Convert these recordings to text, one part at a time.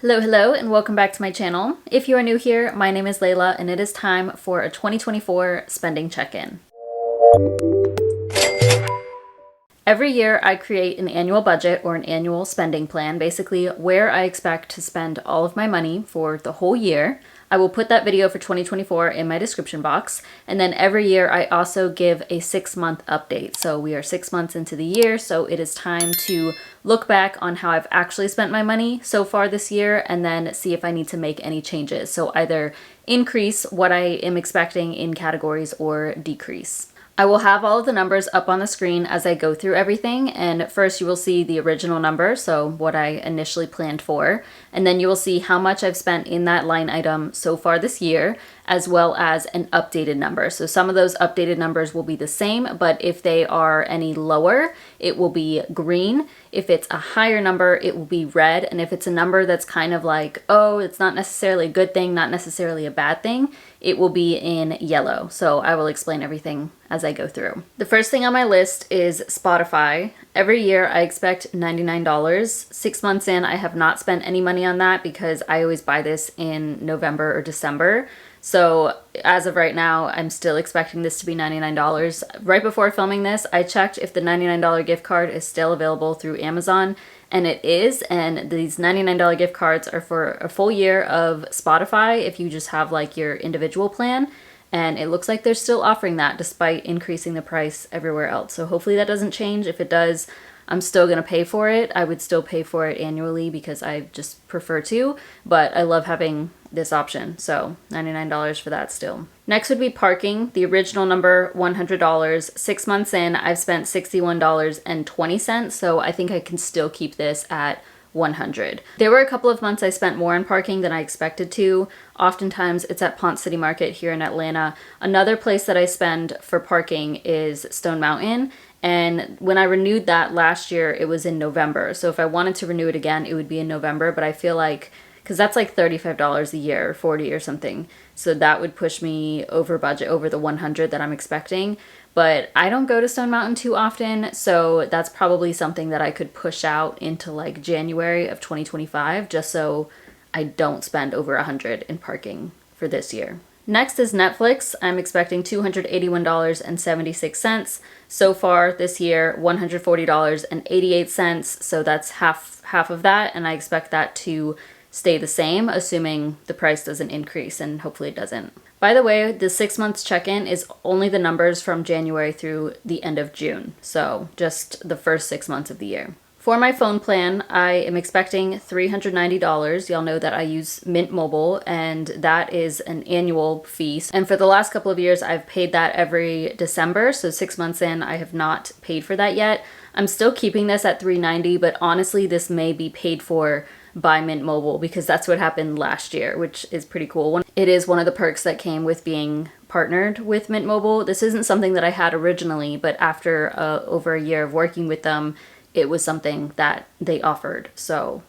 Hello, and welcome back to my channel. If you are new here, my name is Layla, and it is time for a 2024 spending check-in. Every year, I create an annual budget or an annual spending plan, basically where I expect to spend all of my money for the whole year. I will put that video for 2024 in my description box. And then every year I also give a 6-month update. So we are 6 months into the year, so it is time to look back on how I've actually spent my money so far this year and then see if I need to make any changes. So either increase what I am expecting in categories or decrease. I will have all of the numbers up on the screen as I go through everything, and first you will see the original number, so what I initially planned for, and then you will see how much I've spent in that line item so far this year, as well as an updated number. So some of those updated numbers will be the same, but if they are any lower, it will be green. If it's a higher number, it will be red, and if it's a number that's kind of like, oh, it's not necessarily a good thing, not necessarily a bad thing, it will be in yellow. So I will explain everything as I go through. The first thing on my list is Spotify. Every year I expect $99. 6 months in, I have not spent any money on that because I always buy this in November or December. So as of right now, I'm still expecting this to be $99. Right before filming this, I checked if the $99 gift card is still available through Amazon, and it is, and these $99 gift cards are for a full year of Spotify if you just have like your individual plan, and it looks like they're still offering that despite increasing the price everywhere else. So hopefully that doesn't change. If it does, I'm still going to pay for it. I would still pay for it annually because I just prefer to, but I love having this option. So $99 for that still. Next would be parking. The original number, $100. 6 months in, I've spent $61.20. So I think I can still keep this at $100. There were a couple of months I spent more on parking than I expected to. Oftentimes it's at Ponce City Market here in Atlanta. Another place that I spend for parking is Stone Mountain. And when I renewed that last year, it was in November. So if I wanted to renew it again, it would be in November. But I feel like, because that's like $35 a year or 40 or something. So that would push me over budget, over the 100 that I'm expecting. But I don't go to Stone Mountain too often. So that's probably something that I could push out into like January of 2025, just so I don't spend over 100 in parking for this year. Next is Netflix. I'm expecting $281.76. So far this year, $140.88. So that's half of that, and I expect that to stay the same, assuming the price doesn't increase, and hopefully it doesn't. By the way, the 6 months check-in is only the numbers from January through the end of June. So just the first 6 months of the year. For my phone plan, I am expecting $390. Y'all know that I use Mint Mobile, and that is an annual fee. And for the last couple of years, I've paid that every December. So 6 months in, I have not paid for that yet. I'm still keeping this at $390, but honestly, this may be paid for by Mint Mobile because that's what happened last year, which is pretty cool. It is one of the perks that came with being partnered with Mint Mobile. This isn't something that I had originally, but after over a year of working with them, it was something that they offered. So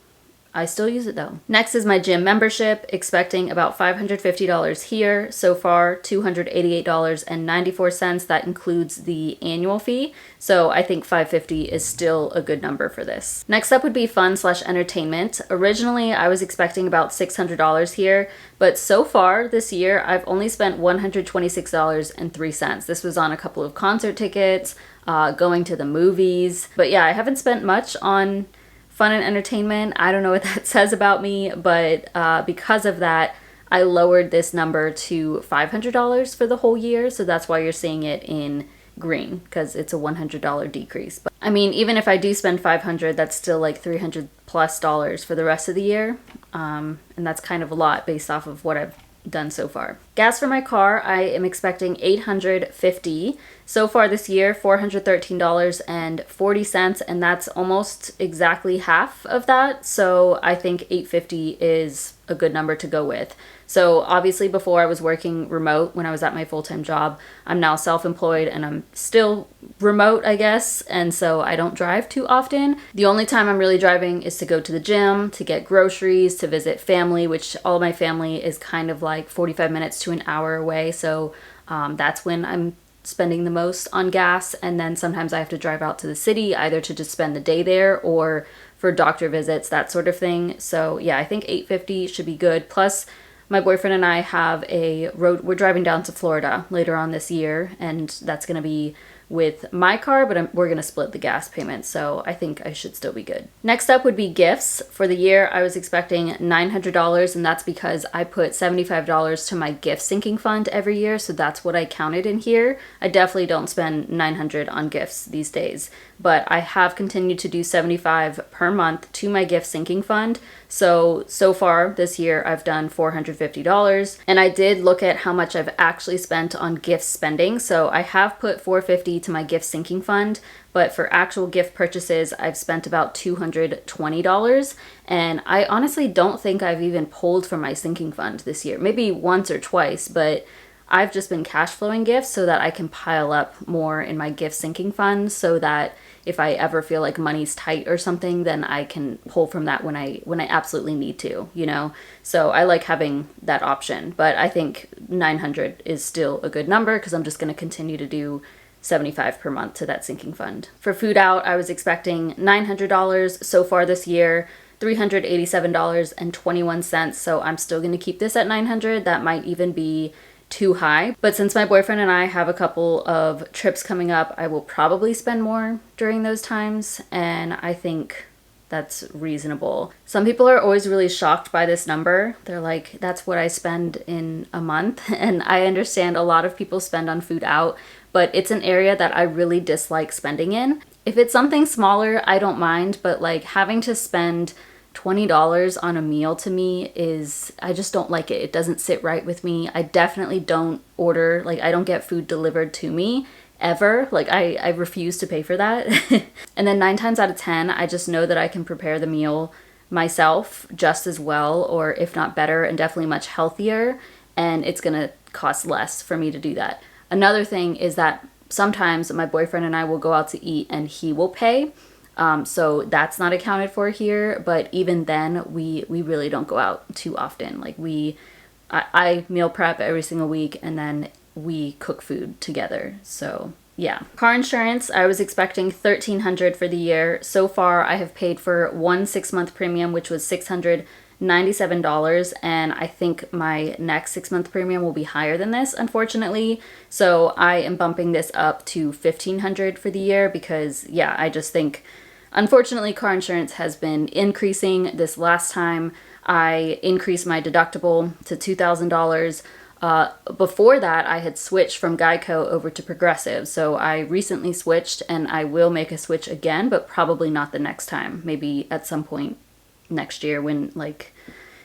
I still use it though. Next is my gym membership, expecting about $550 here. So far, $288.94. That includes the annual fee. So I think $550 is still a good number for this. Next up would be fun/entertainment. Originally, I was expecting about $600 here, but so far this year, I've only spent $126.03. This was on a couple of concert tickets, going to the movies. But yeah, I haven't spent much on fun and entertainment. I don't know what that says about me, but because of that, I lowered this number to $500 for the whole year. So that's why you're seeing it in green, because it's a $100 decrease. But I mean, even if I do spend $500, that's still like $300 plus for the rest of the year. And that's kind of a lot based off of what I've done so far. Gas for my car, I am expecting $850. So far this year, $413.40, and that's almost exactly half of that. So I think $850 is a good number to go with. So obviously before I was working remote when I was at my full-time job. I'm now self-employed and I'm still remote, I guess, and so I don't drive too often. The only time I'm really driving is to go to the gym, to get groceries, to visit family, which all of my family is kind of like 45 minutes to an hour away. So that's when I'm spending the most on gas, and then sometimes I have to drive out to the city either to just spend the day there or for doctor visits, that sort of thing. So yeah, I think $850 should be good. Plus, my boyfriend and I have we're driving down to Florida later on this year, and that's going to be with my car, but we're going to split the gas payment, so I think I should still be good. Next up would be gifts. For the year, I was expecting $900, and that's because I put $75 to my gift sinking fund every year, so that's what I counted in here. I definitely don't spend $900 on gifts these days, but I have continued to do $75 per month to my gift sinking fund. So far this year, I've done $450, and I did look at how much I've actually spent on gift spending. So I have put $450 to my gift sinking fund, but for actual gift purchases, I've spent about $220. And I honestly don't think I've even pulled from my sinking fund this year. Maybe once or twice, but I've just been cash flowing gifts so that I can pile up more in my gift sinking fund, so that if I ever feel like money's tight or something, then I can pull from that when I absolutely need to, you know? So I like having that option, but I think 900 is still a good number because I'm just going to continue to do $75 per month to that sinking fund. For food out, I was expecting $900 so far this year, $387.21. So I'm still going to keep this at 900. That might even be too high. But since my boyfriend and I have a couple of trips coming up, I will probably spend more during those times. And I think that's reasonable. Some people are always really shocked by this number. They're like, that's what I spend in a month. And I understand a lot of people spend on food out, but it's an area that I really dislike spending in. If it's something smaller, I don't mind, but like having to spend $20 on a meal to me I just don't like it. It doesn't sit right with me. I definitely don't order, like I don't get food delivered to me ever. Like I refuse to pay for that. And then 9 times out of 10, I just know that I can prepare the meal myself just as well, or if not better, and definitely much healthier. And it's gonna cost less for me to do that. Another thing is that sometimes my boyfriend and I will go out to eat and he will pay. So that's not accounted for here, but even then we really don't go out too often. Like I meal prep every single week and then we cook food together. So yeah. Car insurance, I was expecting $1,300 for the year. So far I have paid for one 6-month premium, which was $697, and I think my next 6-month premium will be higher than this, unfortunately. So I am bumping this up to $1,500 for the year because yeah, I just think unfortunately, car insurance has been increasing. This last time, I increased my deductible to $2,000. Before that, I had switched from Geico over to Progressive. So I recently switched, and I will make a switch again, but probably not the next time. Maybe at some point next year when, like,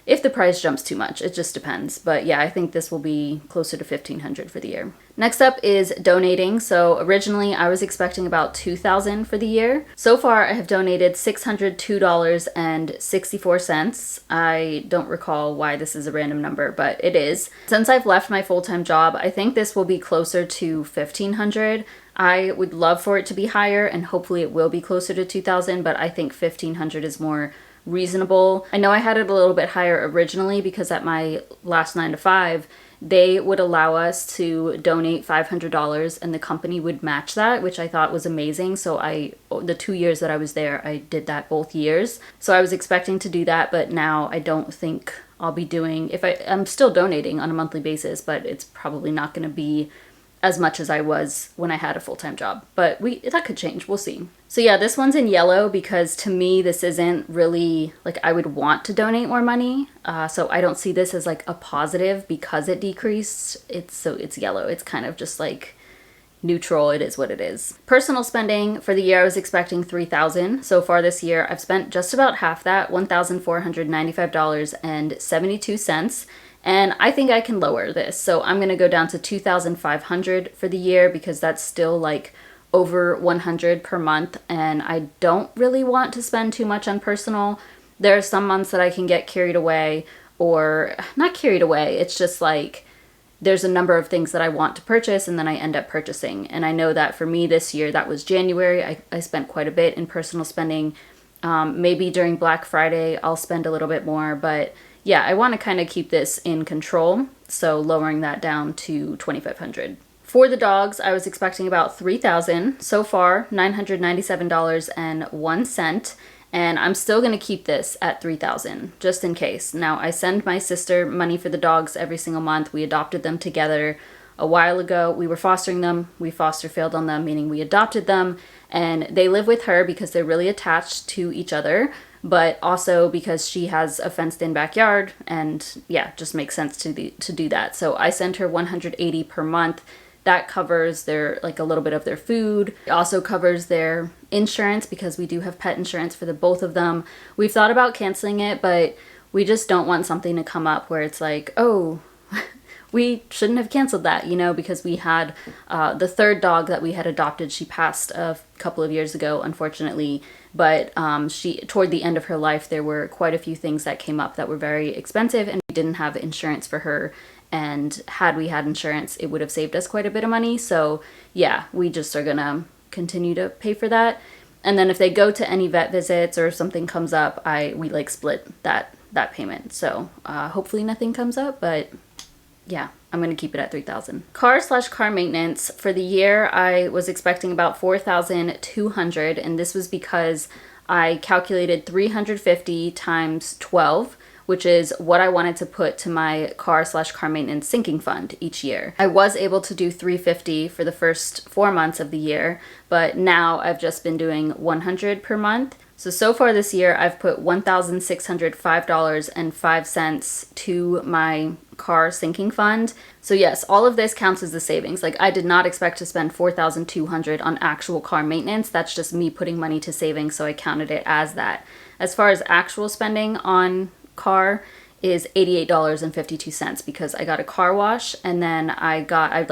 if the price jumps too much. It just depends. But yeah, I think this will be closer to $1,500 for the year. Next up is donating. So originally I was expecting about $2,000 for the year. So far I have donated $602.64. I don't recall why this is a random number, but it is. Since I've left my full-time job, I think this will be closer to $1,500. I would love for it to be higher, and hopefully it will be closer to $2,000, but I think $1,500 is more reasonable. I know I had it a little bit higher originally because at my last 9 to 5, they would allow us to donate $500 and the company would match that, which I thought was amazing. So the 2 years that I was there, I did that both years. So I was expecting to do that, but now I don't think I'll be doing, I'm still donating on a monthly basis, but it's probably not going to be as much as I was when I had a full-time job. But that could change. We'll see. So yeah, this one's in yellow because to me, this isn't really, like, I would want to donate more money. So I don't see this as like a positive because it decreased. It's yellow. It's kind of just like neutral. It is what it is. Personal spending for the year, I was expecting $3,000. So far this year, I've spent just about half that, $1,495.72. And I think I can lower this. So I'm going to go down to $2,500 for the year because that's still like over $100 per month. And I don't really want to spend too much on personal. There are some months that I can get carried away, or not carried away. It's just like there's a number of things that I want to purchase and then I end up purchasing. And I know that for me this year, that was January. I spent quite a bit in personal spending. Maybe during Black Friday, I'll spend a little bit more, but yeah, I want to kind of keep this in control, so lowering that down to $2,500. For the dogs, I was expecting about $3,000. So far, $997.01. and I'm still going to keep this at $3,000 just in case. Now, I send my sister money for the dogs every single month. We adopted them together a while ago. We were fostering them. We foster failed on them, meaning we adopted them, and they live with her because they're really attached to each other, but also because she has a fenced-in backyard, and yeah, just makes sense to do that. So I send her $180 per month. That covers their, like, a little bit of their food. It also covers their insurance because we do have pet insurance for the both of them. We've thought about canceling it, but we just don't want something to come up where it's like, oh, we shouldn't have canceled that, you know, because we had the third dog that we had adopted. She passed a couple of years ago, unfortunately, but she, toward the end of her life, there were quite a few things that came up that were very expensive, and we didn't have insurance for her. And had we had insurance, it would have saved us quite a bit of money. So yeah, we just are gonna continue to pay for that. And then if they go to any vet visits or something comes up, we like split that payment. So hopefully nothing comes up, but yeah, I'm gonna keep it at $3,000. Car maintenance for the year, I was expecting about $4,200, and this was because I calculated 350 times 12, which is what I wanted to put to my car maintenance sinking fund each year. I was able to do 350 for the first 4 months of the year, but now I've just been doing 100 per month. So far this year, I've put $1,605.05 to my car sinking fund. So yes, all of this counts as the savings. Like, I did not expect to spend $4,200 on actual car maintenance. That's just me putting money to savings, so I counted it as that. As far as actual spending on car is $88.52 because I got a car wash, and then I got my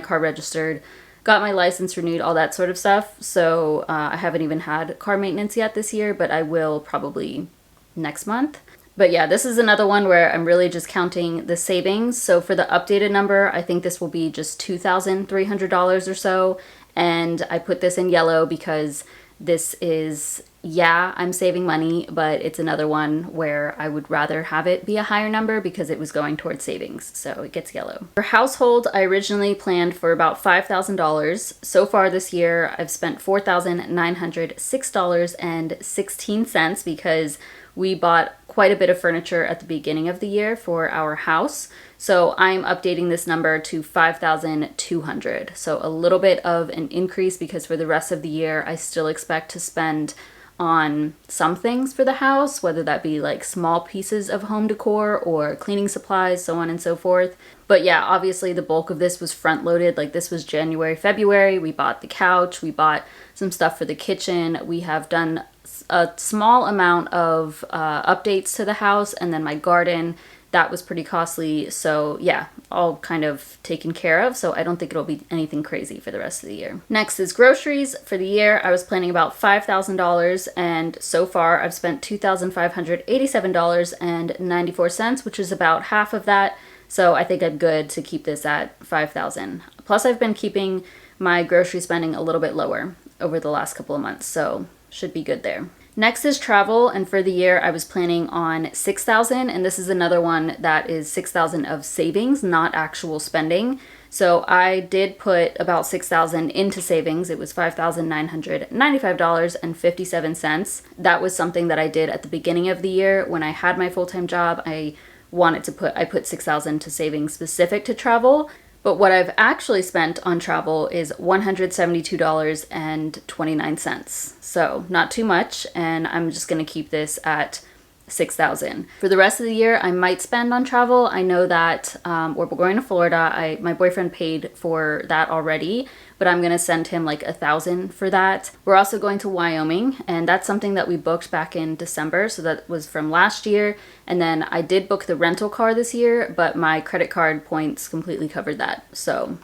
car registered, got my license renewed, all that sort of stuff. So I haven't even had car maintenance yet this year, but I will probably next month. But yeah, this is another one where I'm really just counting the savings. So for the updated number, I think this will be just $2,300 or so. And I put this in yellow because this is, yeah, I'm saving money, but it's another one where I would rather have it be a higher number because it was going towards savings, so it gets yellow. For household, I originally planned for about $5,000. So far this year, I've spent $4,906.16 because we bought quite a bit of furniture at the beginning of the year for our house. So I'm updating this number to $5,200. So a little bit of an increase because for the rest of the year, I still expect to spend on some things for the house, whether that be like small pieces of home decor or cleaning supplies, so on and so forth. But yeah, obviously the bulk of this was front loaded. Like, this was January, February. We bought the couch, we bought some stuff for the kitchen. We have done a small amount of updates to the house, and then my garden, that was pretty costly. So yeah, all kind of taken care of. So I don't think it'll be anything crazy for the rest of the year. Next is groceries. For the year, I was planning about $5,000, and so far I've spent $2,587.94, which is about half of that. So I think I'm good to keep this at $5,000. Plus, I've been keeping my grocery spending a little bit lower over the last couple of months, so should be good there. Next is travel, and for the year I was planning on $6,000, and this is another one that is $6,000 of savings, not actual spending. So I did put about $6,000 into savings. It was $5,995.57. That was something that I did at the beginning of the year when I had my full-time job. I put $6,000 to savings specific to travel. But what I've actually spent on travel is $172.29. So not too much, and I'm just going to keep this at $6,000. For the rest of the year, I might spend on travel. I know that we're going to Florida. My boyfriend paid for that already, but I'm going to send him like $1,000 for that. We're also going to Wyoming, and that's something that we booked back in December. So that was from last year. And then I did book the rental car this year, but my credit card points completely covered that. So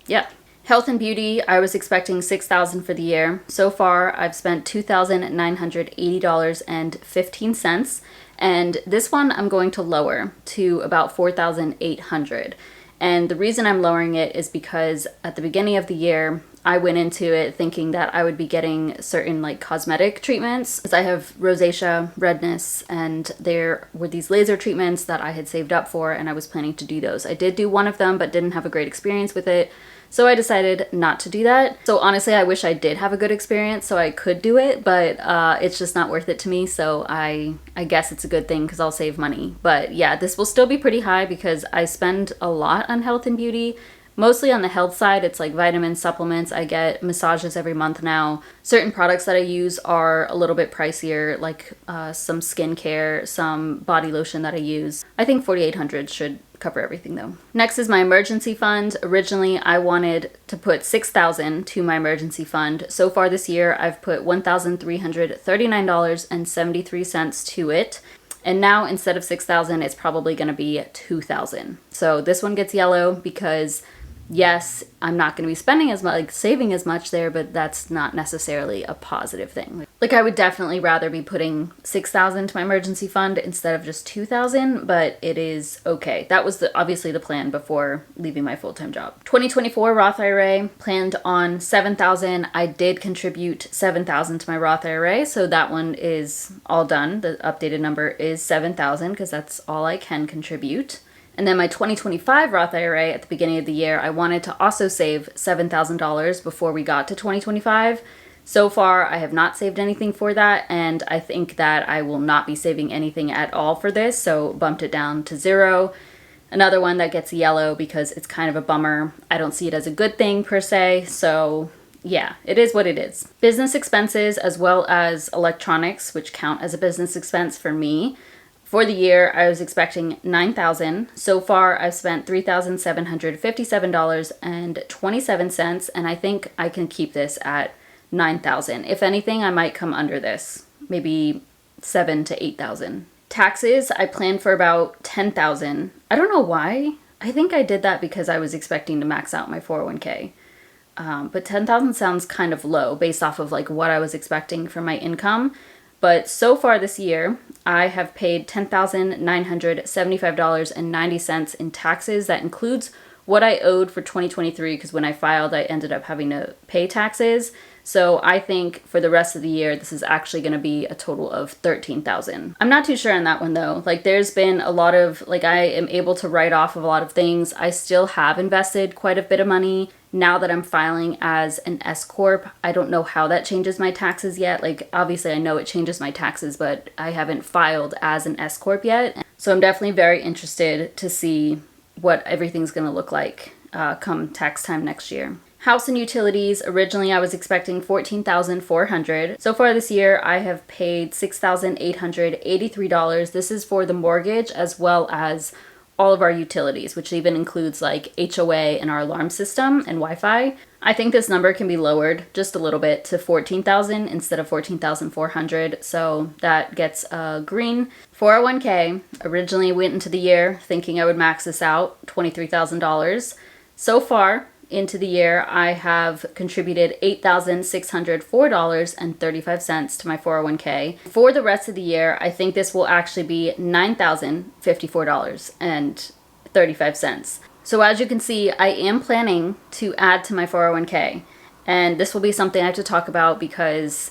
yeah. Health and beauty, I was expecting $6,000 for the year. So far, I've spent $2,980.15, and this one I'm going to lower to about $4,800. And the reason I'm lowering it is because at the beginning of the year, I went into it thinking that I would be getting certain like cosmetic treatments because I have rosacea, redness, and there were these laser treatments that I had saved up for and I was planning to do those. I did do one of them but didn't have a great experience with it. So I decided not to do that. So honestly, I wish I did have a good experience so I could do it, but it's just not worth it to me. So I guess it's a good thing because I'll save money. But yeah, this will still be pretty high because I spend a lot on health and beauty. Mostly on the health side, it's like vitamins, supplements. I get massages every month now. Certain products that I use are a little bit pricier, like some skincare, some body lotion that I use. I think 4,800 should cover everything though. Next is my emergency fund. Originally, I wanted to put $6,000 to my emergency fund. So far this year, I've put $1,339.73 to it. And now instead of $6,000, it's probably going to be $2,000. So this one gets yellow because yes, I'm not going to be spending as much, like saving as much there, but that's not necessarily a positive thing. Like I would definitely rather be putting $6,000 to my emergency fund instead of just $2,000, but it is okay. That was obviously the plan before leaving my full-time job. 2024 Roth IRA planned on $7,000. I did contribute $7,000 to my Roth IRA, so that one is all done. The updated number is $7,000 because that's all I can contribute. And then my 2025 Roth IRA at the beginning of the year, I wanted to also save $7,000 before we got to 2025. So far, I have not saved anything for that, and I think that I will not be saving anything at all for this, so bumped it down to $0. Another one that gets yellow because it's kind of a bummer. I don't see it as a good thing per se, so yeah, it is what it is. Business expenses as well as electronics, which count as a business expense for me. For the year, I was expecting $9,000. So far, I've spent $3,757.27, and I think I can keep this at $9,000. If anything, I might come under this, maybe $7,000 to $8,000. Taxes, I planned for about $10,000. I don't know why. I think I did that because I was expecting to max out my 401k. But $10,000 sounds kind of low based off of like what I was expecting for my income. But so far this year, I have paid $10,975.90 in taxes. That includes what I owed for 2023 because when I filed, I ended up having to pay taxes. So I think for the rest of the year, this is actually going to be a total of $13,000. I'm not too sure on that one though. Like there's been a lot of, like I am able to write off of a lot of things. I still have invested quite a bit of money. Now that I'm filing as an S Corp, I don't know how that changes my taxes yet. Like obviously I know it changes my taxes, but I haven't filed as an S Corp yet. So I'm definitely very interested to see what everything's going to look like come tax time next year. House and utilities, originally I was expecting $14,400. So far this year, I have paid $6,883. This is for the mortgage as well as all of our utilities, which even includes like HOA and our alarm system and Wi-Fi. I think this number can be lowered just a little bit to $14,000 instead of $14,400. So that gets a green. 401k, originally went into the year thinking I would max this out, $23,000. So far, into the year, I have contributed $8,604.35 to my 401k. For the rest of the year, I think this will actually be $9,054.35. So as you can see, I am planning to add to my 401k. And this will be something I have to talk about because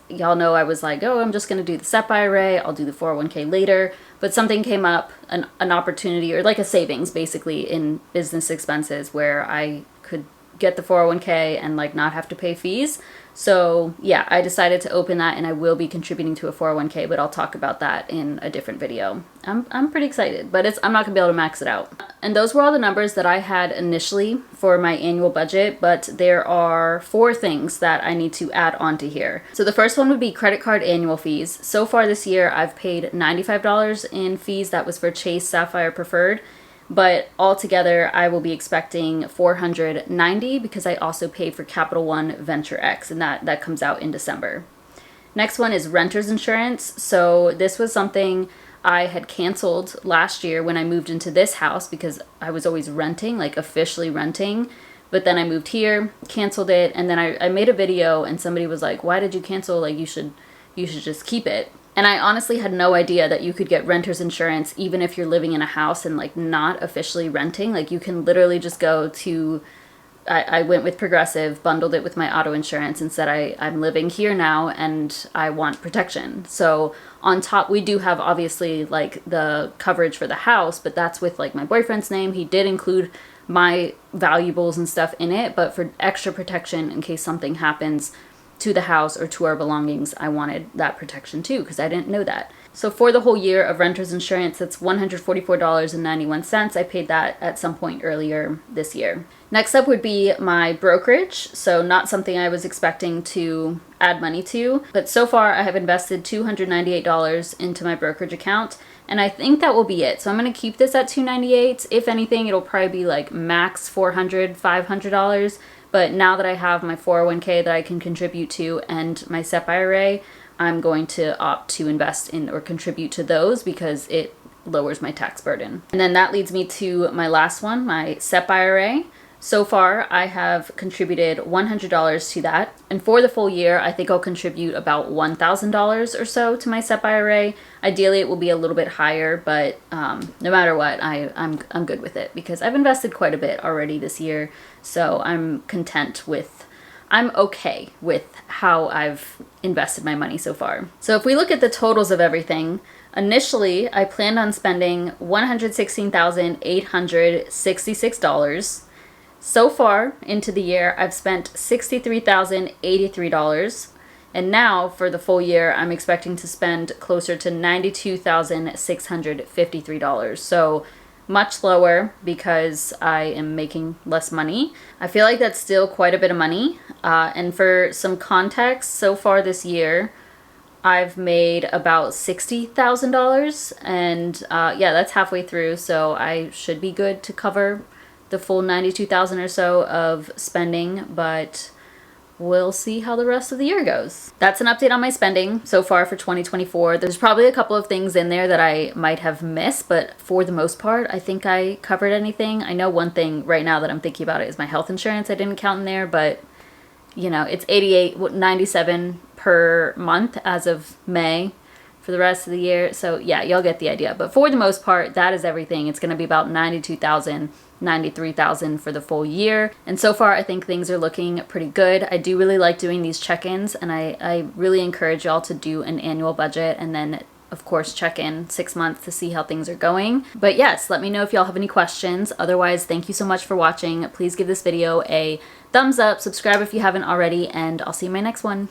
y'all know I was like, oh, I'm just going to do the SEP IRA. I'll do the 401k later. But something came up, an opportunity or like a savings basically in business expenses where I could get the 401k and like not have to pay fees. So yeah, I decided to open that and I will be contributing to a 401k, but I'll talk about that in a different video. I'm pretty excited, but I'm not gonna be able to max it out. And those were all the numbers that I had initially for my annual budget, but there are 4 things that I need to add onto here. So the first one would be credit card annual fees. So far this year, I've paid $95 in fees. That was for Chase Sapphire Preferred. But altogether, I will be expecting $490 because I also paid for Capital One Venture X, and that comes out in December. Next one is renter's insurance. So this was something I had canceled last year when I moved into this house because I was always renting, like officially renting. But then I moved here, canceled it, and then I made a video and somebody was like, why did you cancel? Like you should just keep it. And I honestly had no idea that you could get renter's insurance even if you're living in a house and like not officially renting. Like you can literally just go to I went with Progressive, bundled it with my auto insurance, and said I'm living here now and I want protection. So on top, we do have obviously like the coverage for the house, but that's with like my boyfriend's name. He did include my valuables and stuff in it, but for extra protection in case something happens to the house or to our belongings, I wanted that protection too, because I didn't know that. So for the whole year of renter's insurance, that's $144.91. I paid that at some point earlier this year. Next up would be my brokerage. So not something I was expecting to add money to, but so far I have invested $298 into my brokerage account, and I think that will be it. So I'm going to keep this at $298. If anything, it'll probably be like max $400, $500. But now that I have my 401k that I can contribute to and my SEP IRA, I'm going to opt to invest in or contribute to those because it lowers my tax burden. And then that leads me to my last one, my SEP IRA. So far, I have contributed $100 to that. And for the full year, I think I'll contribute about $1,000 or so to my SEP IRA. Ideally, it will be a little bit higher, but no matter what, I'm good with it because I've invested quite a bit already this year. So I'm okay with how I've invested my money so far. So if we look at the totals of everything, initially, I planned on spending $116,866. So far into the year, I've spent $63,083. And now for the full year, I'm expecting to spend closer to $92,653. So much lower because I am making less money. I feel like that's still quite a bit of money. And for some context, so far this year, I've made about $60,000. And yeah, that's halfway through. So I should be good to cover the full $92,000 or so of spending, but we'll see how the rest of the year goes. That's an update on my spending so far for 2024. There's probably a couple of things in there that I might have missed, but for the most part, I think I covered anything. I know one thing right now that I'm thinking about it is my health insurance. I didn't count in there, but you know, it's $88.97 per month as of May for the rest of the year. So yeah, y'all get the idea. But for the most part, that is everything. It's going to be about $92,000. $93,000 for the full year. And so far, I think things are looking pretty good. I do really like doing these check-ins, and I really encourage y'all to do an annual budget and then of course check in 6 months to see how things are going. But yes, let me know if y'all have any questions. Otherwise, thank you so much for watching. Please give this video a thumbs up, subscribe if you haven't already, and I'll see you in my next one.